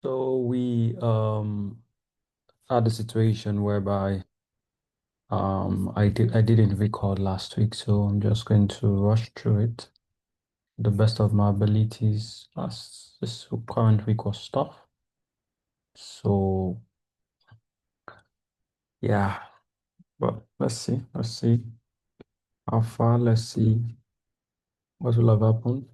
So we had a situation whereby I didn't record last week, so I'm just going to rush through it the best of my abilities as this current week was tough. So yeah, but let's see how far, let's see what will have happened.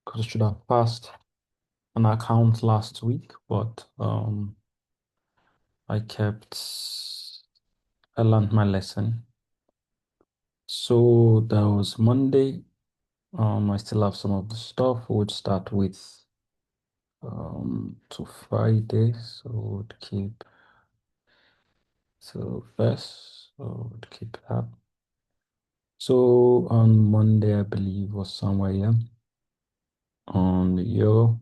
Because I should have passed an account last week, but I kept I learned my lesson. So that was Monday. I still have some of the stuff. We'll start with to Friday. So we'll keep we'll keep that. So on Monday, I believe was somewhere here on the euro.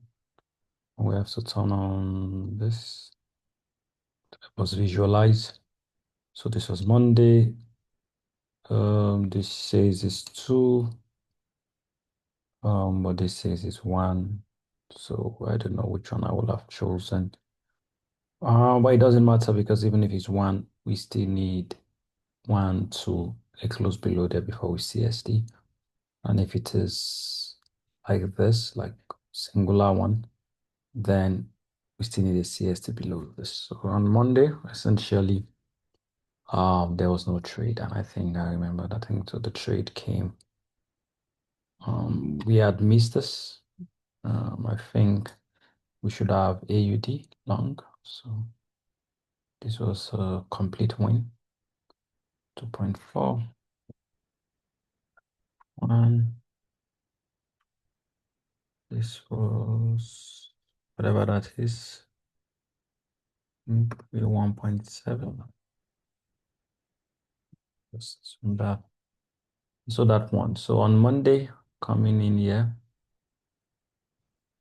We have to turn on this. It was visualized. So this was Monday. This says it's two. But this says it's one. So I don't know which one I will have chosen. But it doesn't matter because even if it's one, we still need one to a close below there before we CSD. And if it is like this, like singular one, then we still need a CSD below this. So on Monday, essentially, there was no trade, and I think I remember that thing. So the trade came. We had missed this. I think we should have AUD long. So this was a complete win. 2.4. And this was whatever that is, maybe 1.7. Just on that. So that one. So on Monday, coming in here,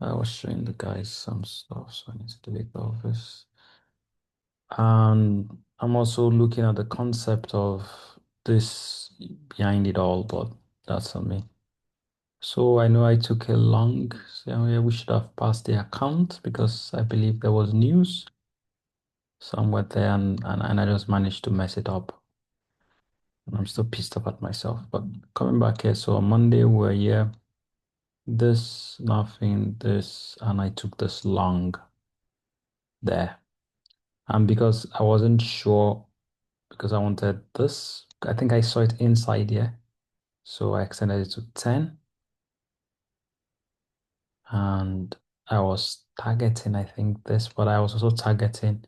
I was showing the guys some stuff, so I need to delete all of this. And I'm also looking at the concept of this behind it all, but that's on me. So I know I took a long, so yeah, we should have passed the account because I believe there was news somewhere there and I just managed to mess it up. And I'm still pissed off at myself. But coming back here, so on Monday we're here, this, nothing, this, and I took this long there. And because I wasn't sure, because I wanted this, I think I saw it inside here. So I extended it to 10 and I was targeting, I think this, but I was also targeting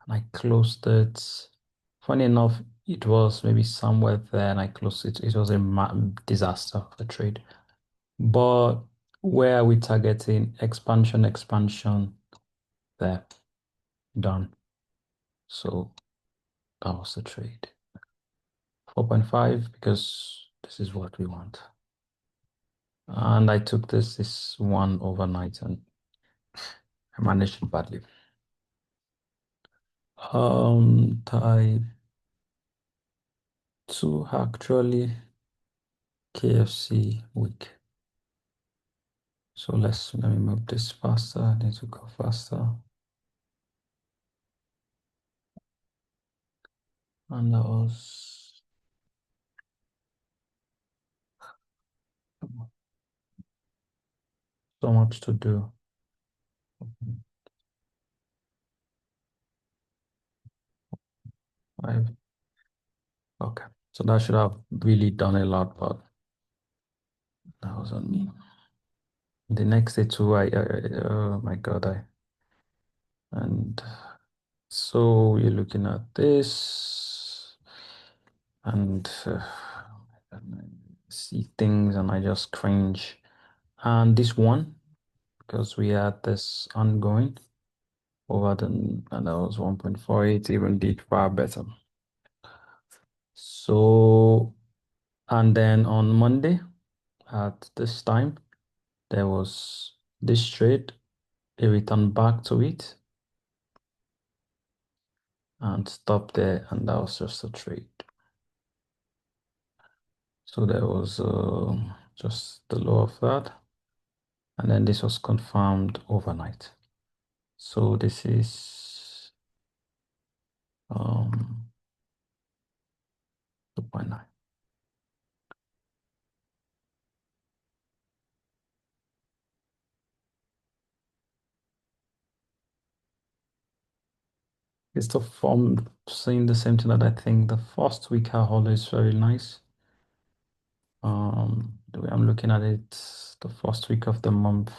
and I closed it. Funny enough, it was maybe somewhere there and I closed it. It was a disaster of a trade. But where are we targeting? Expansion, expansion, there, done. So that was the trade. 4.5 because this is what we want. And I took this one overnight and I managed it badly. Type 2 actually KFC week. So let me move this faster. I need to go faster. And that was so much to do. Five. Okay. So that should have really done a lot, but that was on me. The next day too, oh my God, and so you're looking at this and I see things and I just cringe. And this one, because we had this ongoing over the, and that was 1.48, even did far better. So, and then on Monday at this time, there was this trade, a return back to it and stop there, and that was just a trade. So there was just the low of that, and then this was confirmed overnight. So this is um 2.9. It's the form saying the same thing that I think the first week are always very nice. The way I'm looking at it, the first week of the month.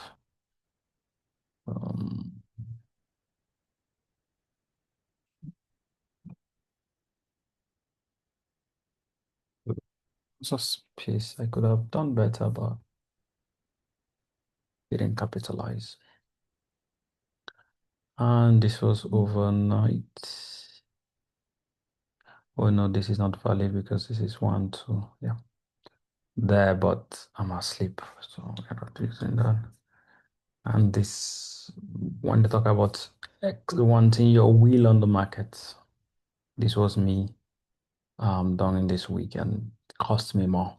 Um, just space. I could have done better, but didn't capitalize. And this was overnight. Oh no, this is not valid because this is one, two, yeah. There, but I'm asleep, so I'm not using that. And this, when they talk about wanting your wheel on the market, this was me done in this week and it cost me more.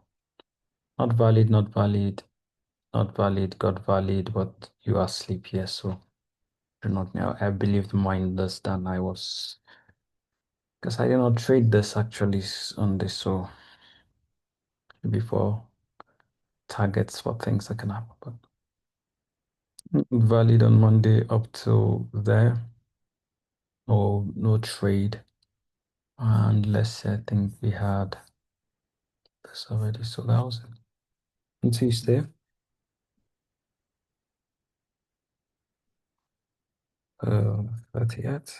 Not valid, not valid, not valid, got valid, but you are asleep here, so do not know. I believed more in this than I was because I did not trade this actually on this, so before targets for things that can happen. But valid on Monday up till there, or no trade. And let's say I think we had this already, so that was it. On Tuesday, 30th.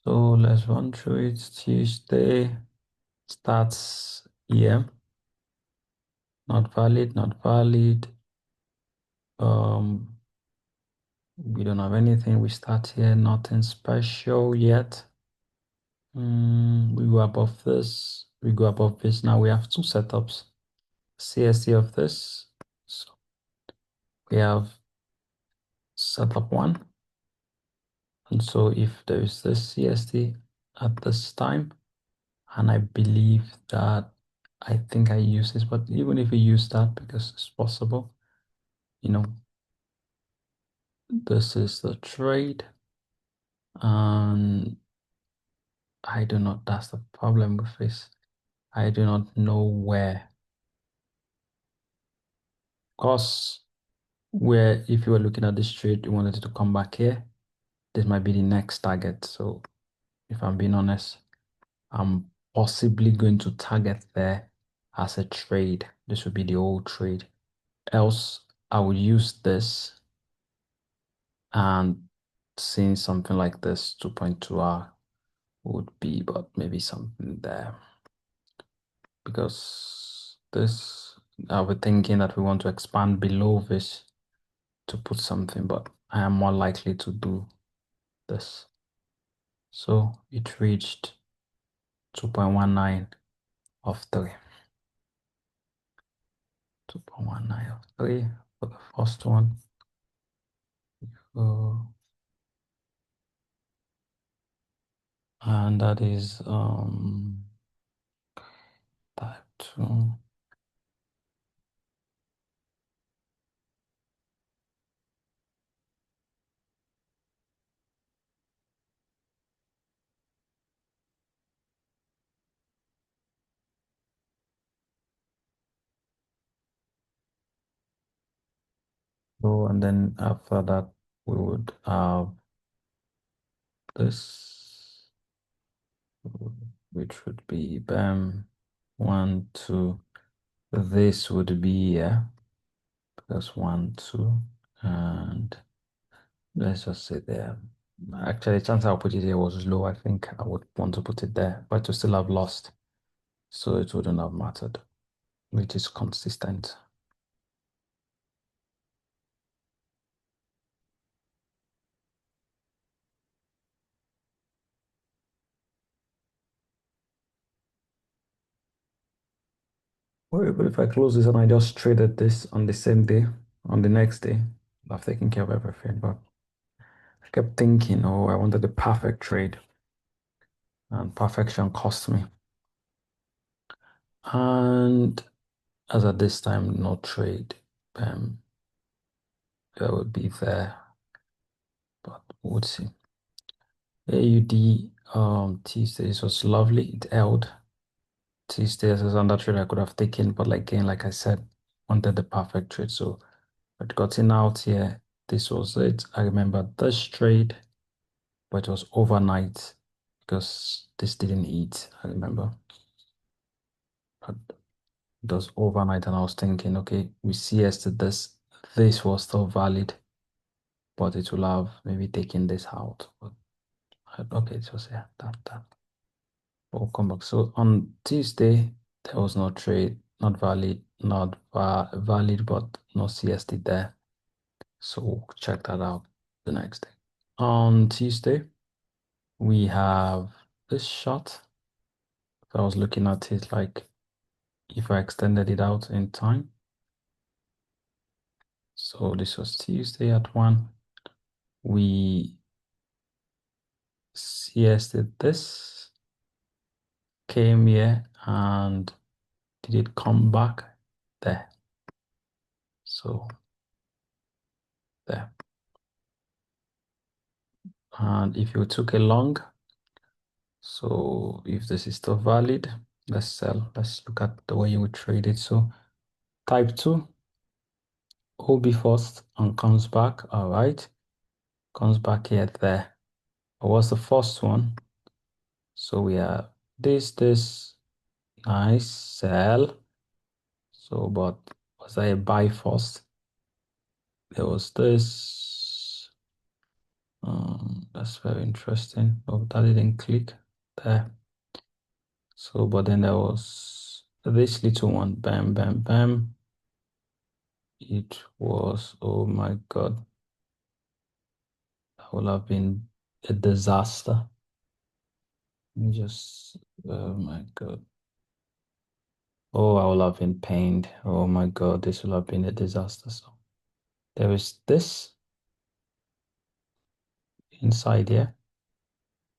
So let's run through it. Tuesday starts here. Not valid, not valid. Um, we don't have anything. We start here, nothing special yet. We go above this. We go above this. Now we have two setups. CSC of this. So we have setup one. And so if there is this CST at this time, and I believe that I think I use this, but even if we use that because it's possible, you know, this is the trade. And I do not, that's the problem with this. I do not know where. Because where if you were looking at this trade, you wanted it to come back here, this might be the next target. So if I'm being honest, I'm possibly going to target there as a trade. This would be the old trade. Else, I would use this and seeing something like this 2.2R would be, but maybe something there. Because this, I was thinking that we want to expand below this to put something, but I am more likely to do this. So it reached 2.19 of 3. 2.19 of 3 for the first one. And that is type 2. So and then after that we would have this, which would be bam 1, 2. This would be plus 1, 2, and let's just say there. Actually, the chance I'll put it here was low. I think I would want to put it there, but to still have lost, so it wouldn't have mattered, which is consistent. Well, but if I close this and I just traded this on the same day, on the next day, I've taken care of everything. But I kept thinking, oh, I wanted the perfect trade, and perfection cost me. And as at this time, no trade. Um, that would be there, but we'll see. AUD Tuesday, this was lovely. It held. Tuesday as another trade I could have taken, but like again, like I said, wanted the perfect trade. So I'd gotten out here. This was it. I remember this trade, but it was overnight because this didn't eat. I remember. But it was overnight, and I was thinking, okay, we CS to this. This was still valid, but it will have maybe taken this out. But okay, it was yeah, that. We'll come back. So on Tuesday, there was no trade, not valid, not valid, but no CST there. So we'll check that out the next day. On Tuesday, we have this shot. So I was looking at it like if I extended it out in time. So this was Tuesday at 1. We CS'd this, came here, and did it come back there? So there. And if you took a long, so if this is still valid, let's sell. Let's look at the way you would trade it. So type 2, OB first and comes back. All right. Comes back here there. What's the first one? So we have this, nice, sell. So, but was that a buy first? There was this. That's very interesting. Oh, that didn't click there. So, but then there was this little one, bam, bam, bam. It was, oh my God, that would have been a disaster. Let me just, oh my God. Oh, I would have been pained. Oh my God, this would have been a disaster. So there is this inside here,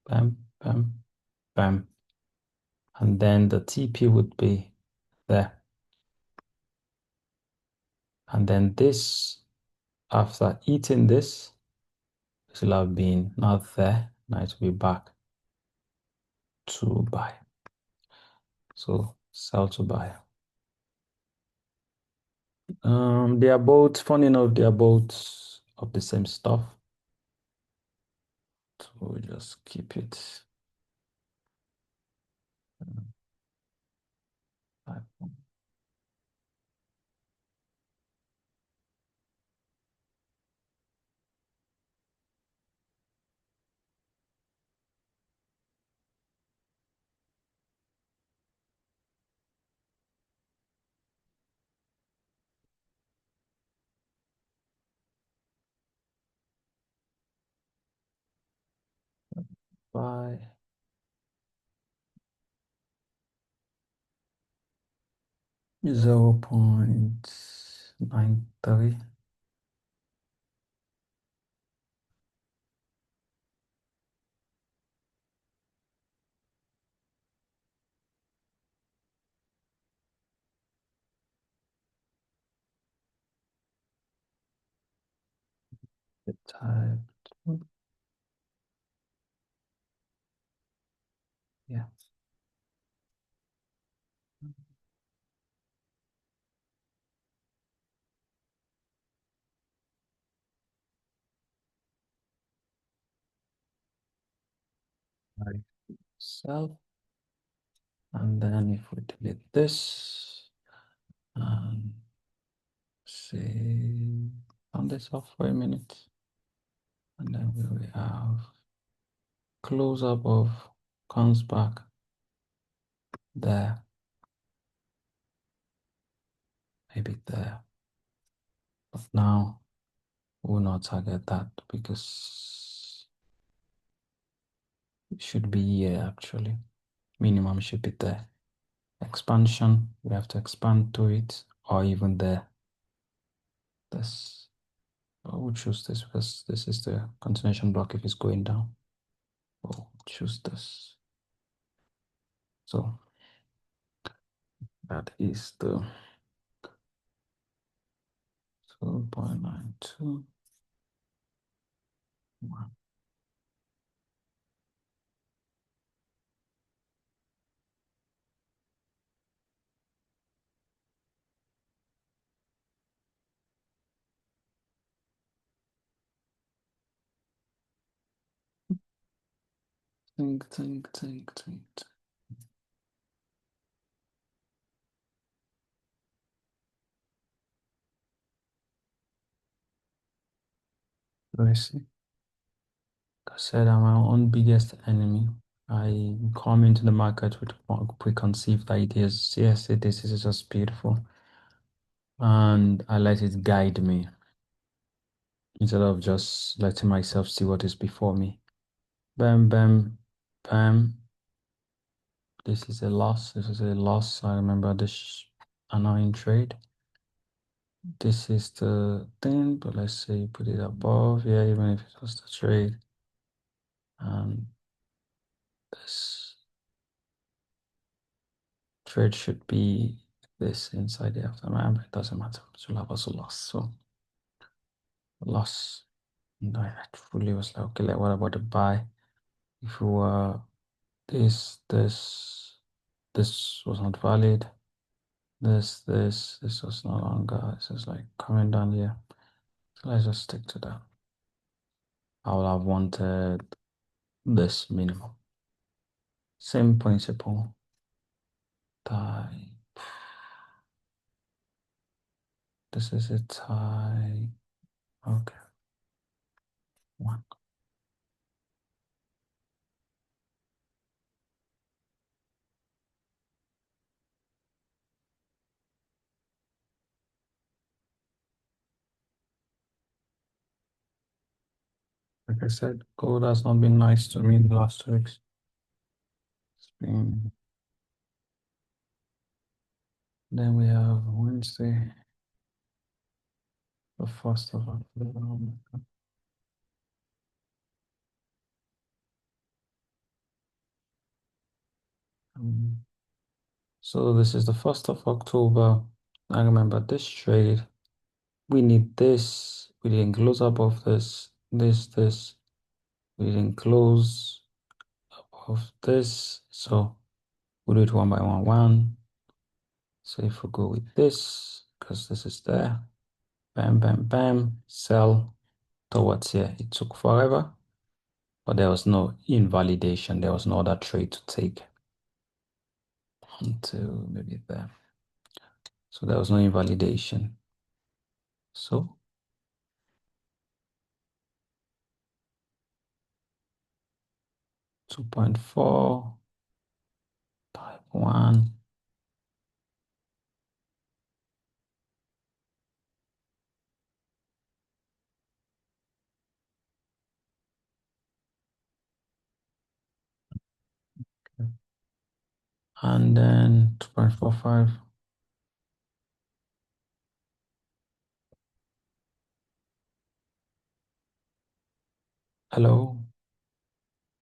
bam, bam, bam. And then the TP would be there. And then this, after eating this will have been not there. Now it will be back to buy. So sell to buy. They are both, funny enough, they are both of the same stuff. So we just keep it. Buy 0.93. The type. Yeah. Right. Sell. And then if we delete this, and say, turn this off for a minute, and then we will have close up of comes back there, maybe there. But now we will not target that because it should be here actually. Minimum should be there. Expansion, we have to expand to it, or even there. This, we'll choose this because this is the continuation block if it's going down. We'll choose this. So That is the 2.92. Think. Let me see. I said I'm my own biggest enemy. I come into the market with preconceived ideas. Yes, this is just beautiful. And I let it guide me instead of just letting myself see what is before me. Bam, bam, bam. This is a loss. This is a loss. I remember this annoying trade. This is the thing, but let's say put it above. Yeah, even if it was the trade. And this trade should be this inside the aftermath, but it doesn't matter. It will have us a loss. So loss. And I truly was like, okay, like what about the buy? If you were this was not valid. This was no longer. This is like coming down here. So let's just stick to that. I would have wanted this minimum. Same principle. Die. This is a tie. Okay. One. Like I said, gold has not been nice to me in the last 2 weeks. It's been... Then we have Wednesday, the first of October. Oh my God. So this is the 1st of October. I remember this trade. We need this. We didn't close above this. This. We didn't close above this. So we'll do it one by one. So if we go with this, because this is there, bam, bam, bam, sell towards here. It took forever, but there was no invalidation. There was no other trade to take until maybe there. So there was no invalidation. So 2.4, type 1. And then 2.45. Hello.